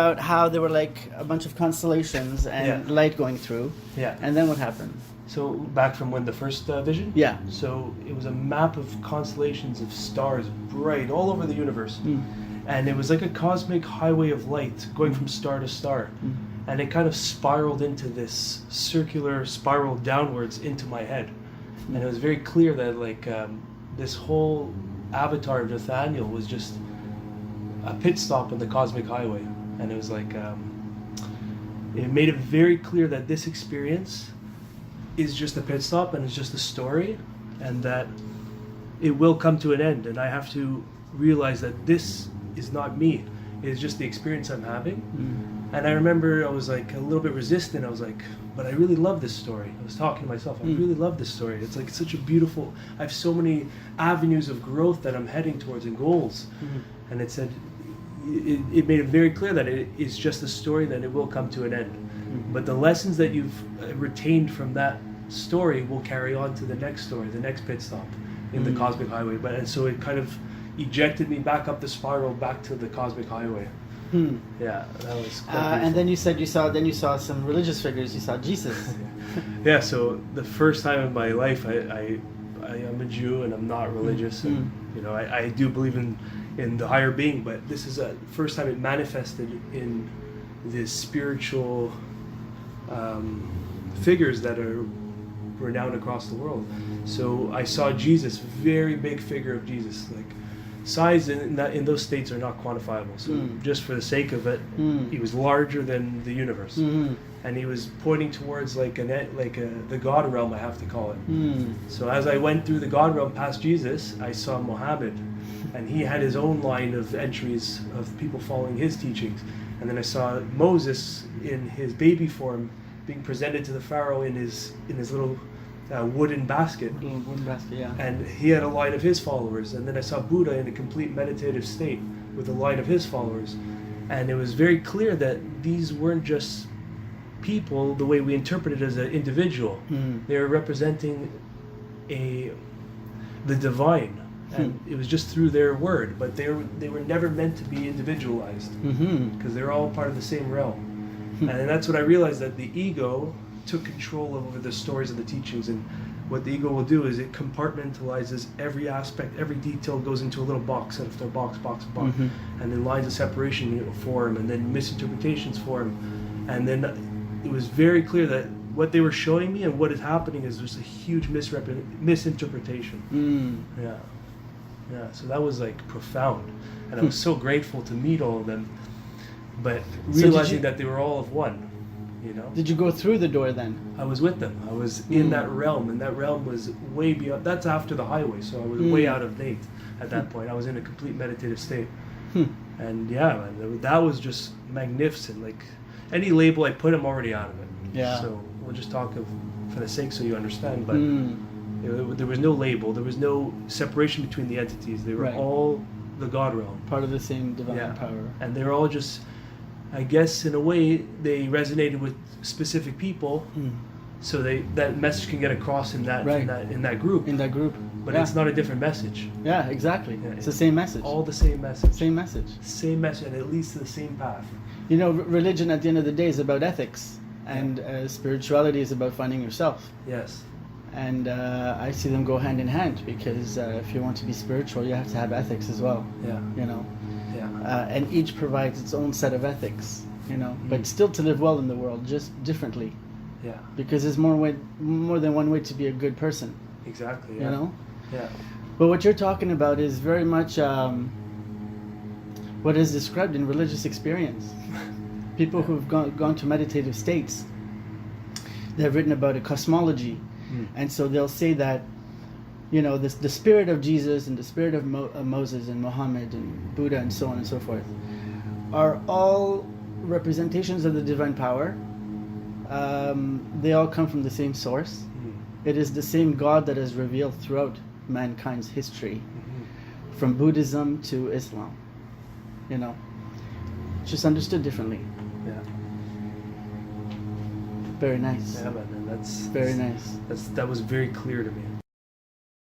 About how there were like a bunch of constellations and light going through. Yeah. And then what happened? So back from when the first vision? Yeah. So it was a map of constellations of stars, bright, all over the universe. And it was like a cosmic highway of light going from star to star. And it kind of spiraled into this circular spiral downwards into my head. And it was very clear that like this whole avatar of Nathaniel was just a pit stop on the cosmic highway. And it was like, it made it very clear that this experience is just a pit stop and it's just a story, and that it will come to an end. And I have to realize that this is not me. It's just the experience I'm having. And I remember I was like a little bit resistant. I was like, but I really love this story. I was talking to myself, I really love this story. It's like such a beautiful, I have so many avenues of growth that I'm heading towards and goals. And it said, it made it very clear that it is just a story, that it will come to an end. But the lessons that you've retained from that story will carry on to the next story, the next pit stop in the cosmic highway. And so it kind of ejected me back up the spiral, back to the cosmic highway. Yeah, that was quite and then you said you saw some religious figures. You saw Jesus. Yeah, so the first time in my life, I am a Jew and I'm not religious. And, you know, I do believe in the higher being, but this is the first time it manifested in this spiritual figures that are renowned across the world. So I saw Jesus, very big figure of Jesus, like size in those states are not quantifiable. So just for the sake of it, he was larger than the universe, and he was pointing towards the God realm, I have to call it. So as I went through the God realm past Jesus, I saw Muhammad, and he had his own line of entries of people following his teachings. And then I saw Moses in his baby form being presented to the Pharaoh in his little wooden basket. Wooden basket, yeah. And he had a line of his followers. And then I saw Buddha in a complete meditative state with a line of his followers. And it was very clear that these weren't just people the way we interpret it as an individual. They were representing the divine. And it was just through their word, but they were never meant to be individualized, because they're all part of the same realm. And that's what I realized, that the ego took control over the stories and the teachings. And what the ego will do is it compartmentalizes every aspect, every detail goes into a little box after box, and then lines of separation form, and then misinterpretations form. And then it was very clear that what they were showing me and what is happening is just a huge misinterpretation. Yeah, so that was like profound, and I was so grateful to meet all of them, but realizing that they were all of one, you know. Did you go through the door then? I was with them. I was in that realm, and that realm was way beyond. That's after the highway, so I was way out of date at that point. I was in a complete meditative state, and yeah, man, that was just magnificent. Like any label I put, I'm already out of it. Yeah. So we'll just talk for the sake so you understand, but. There was no label. There was no separation between the entities. They were all the God realm. Part of the same divine power. And they're all just, I guess, in a way, they resonated with specific people, so that message can get across in that in that group. In that group. But it's not a different message. Yeah, exactly. It's the same message. All the same message. Same message. Same message, and it leads to the same path. You know, religion at the end of the day is about ethics, and spirituality is about finding yourself. Yes. And I see them go hand in hand, because if you want to be spiritual, you have to have ethics as well. Yeah. You know. Yeah. And each provides its own set of ethics. You know, but still to live well in the world, just differently. Yeah. Because there's more than one way to be a good person. Exactly. Yeah. You know. Yeah. But what you're talking about is very much what is described in religious experience. People who've gone to meditative states, they've written about a cosmology. And so they'll say that, you know, the spirit of Jesus and the spirit of Moses and Muhammad and Buddha and so on and so forth are all representations of the divine power. They all come from the same source. It is the same God that is revealed throughout mankind's history, from Buddhism to Islam. You know, just understood differently. Yeah. Very nice. Yeah, man, and that's very nice. That was very clear to me.